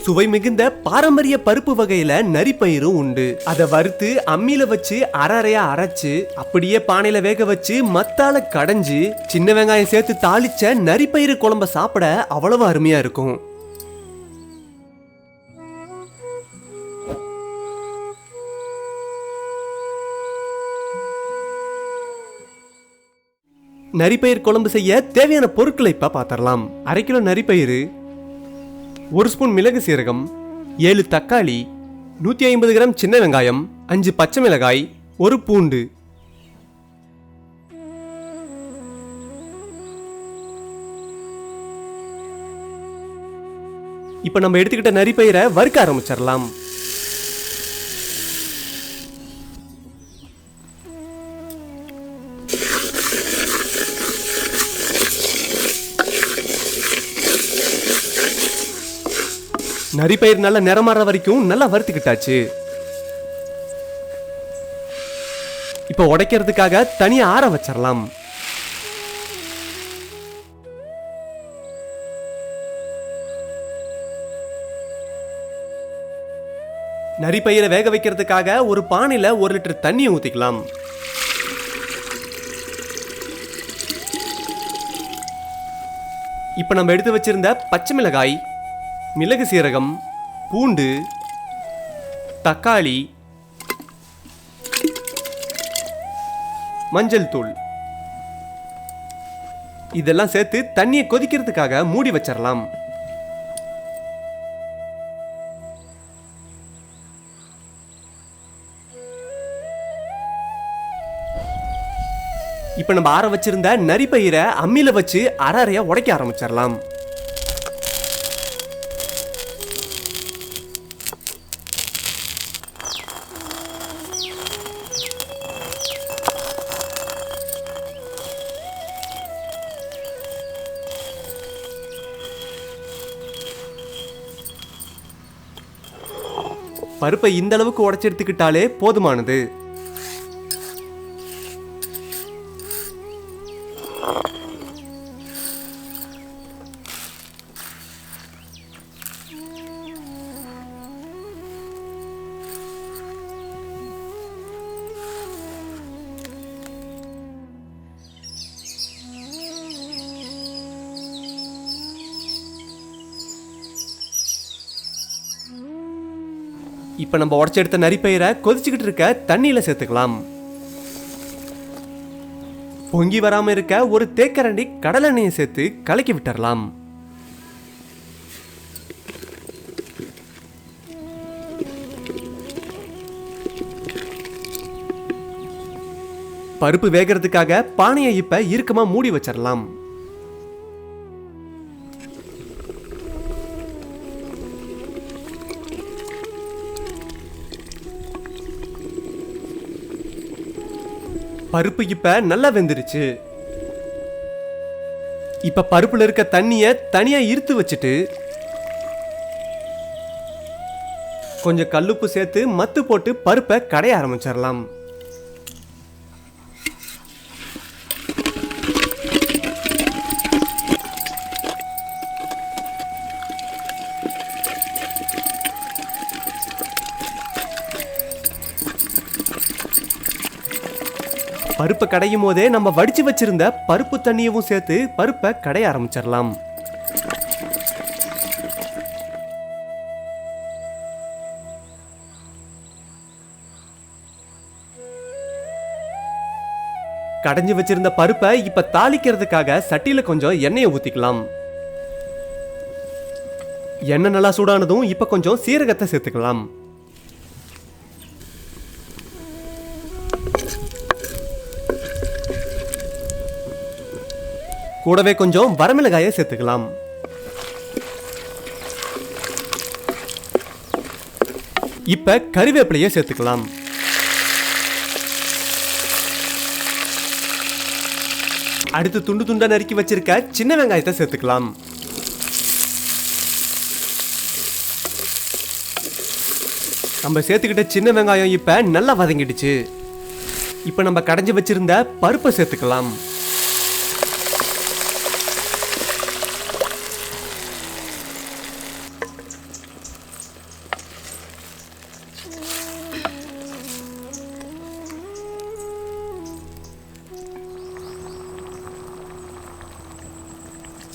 சுவை மிகுந்த பாரம்பரிய பருப்பு வகையில நரிப்பயிரும் உண்டு. அதை வறுத்து அம்மியில வச்சு அரையா அரைச்சு அப்படியே பானையில வேக வச்சு மத்தால கடைஞ்சு சின்ன வெங்காயம் சேர்த்து தாளிச்ச நரிப்பயிறு குழம்ப சாப்பிட அவ்வளவு அருமையா இருக்கும். நரிப்பயிர் குழம்பு செய்ய தேவையான பொருட்களை இப்ப பாத்திரலாம். 1/2 கிலோ நரிப்பயிறு, 1 ஸ்பூன் மிளகு சீரகம், 7 தக்காளி, 150 கிராம் சின்ன வெங்காயம், 5 பச்சை மிளகாய், 1 பூண்டு. இப்ப நம்ம எடுத்துக்கிட்ட நரிப்பயிரை வறுக்க ஆரம்பிச்சிடலாம். நரிப்பயிர் நல்லா நிறமாற வரைக்கும் நல்லா வறுத்துக்கிட்டாச்சு. இப்ப உடைக்கிறதுக்காக தனியா ஆற வச்சிடலாம். நரிப்பயிரை வேக வைக்கிறதுக்காக ஒரு பானையில 1 லிட்டர் தண்ணியை ஊத்திக்கலாம். இப்ப நம்ம எடுத்து வச்சிருந்த பச்சை மிளகாய், மிளகு சீரகம், பூண்டு, தக்காளி, மஞ்சள் தூள் இதெல்லாம் சேர்த்து தண்ணியை கொதிக்கிறதுக்காக மூடி வச்சிடலாம். இப்ப நம்ம ஆற வச்சிருந்த நரிப்பயிரை அம்மியில வச்சு அரையா உடைக்க ஆரம்பிச்சிடலாம். பருப்பை இந்த அளவுக்கு உடைச்சு எடுத்துக்கிட்டாலே போதுமானது. இப்ப நம்ம உடைச்சு எடுத்த நரிப்பயிரை கொதிச்சுக்கிட்டு இருக்க தண்ணியில சேர்த்துக்கலாம். பொங்கி வராம இருக்க ஒரு தேக்கரண்டி கடலெண்ணெயை சேர்த்து கலக்கி விட்டுறலாம். பருப்பு வேகிறதுக்காக பானையை இப்ப இறுக்கமா மூடி வச்சிடலாம். பருப்பு இப்ப நல்லா வெந்துருச்சு. இப்ப பருப்புல இருக்க தண்ணிய தனியா இருத்து வச்சுட்டு கொஞ்சம் கல்லுப்பு சேர்த்து மத்து போட்டு பருப்பை கடைய ஆரம்பிச்சிடலாம். பருப்பை கடையும் போதே நம்ம வடிச்சு வச்சிருந்த பருப்பு தண்ணியவும் சேர்த்து பருப்பை கடைய ஆரம்பிச்சிடலாம். கடைஞ்சு வச்சிருந்த பருப்பை இப்ப தாளிக்கிறதுக்காக சட்டியில கொஞ்சம் எண்ணெயை ஊத்திக்கலாம். எண்ணெய் நல்லா சூடானதும் இப்ப கொஞ்சம் சீரகத்தை சேர்த்துக்கலாம். கூடவே கொஞ்சம் வரமிளகாயை சேர்த்துக்கலாம். இப்ப கறிவேப்பிலையை சேர்த்துக்கலாம். அடுத்து துண்டு துண்டா நறுக்கி வச்சிருக்க சின்ன வெங்காயத்தை சேர்த்துக்கலாம். நம்ம சேர்த்துக்கிட்ட சின்ன வெங்காயம் இப்ப நல்லா வதங்கிடுச்சு. இப்ப நம்ம கடைஞ்சி வச்சிருந்த பருப்பை சேர்த்துக்கலாம்.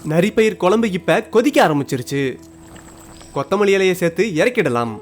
நரிப்பயிர் குழம்பு இப்ப கொதிக்க ஆரம்பிச்சிருச்சு. கொத்தமல்லி இலையை சேர்த்து இறக்கிடலாம்.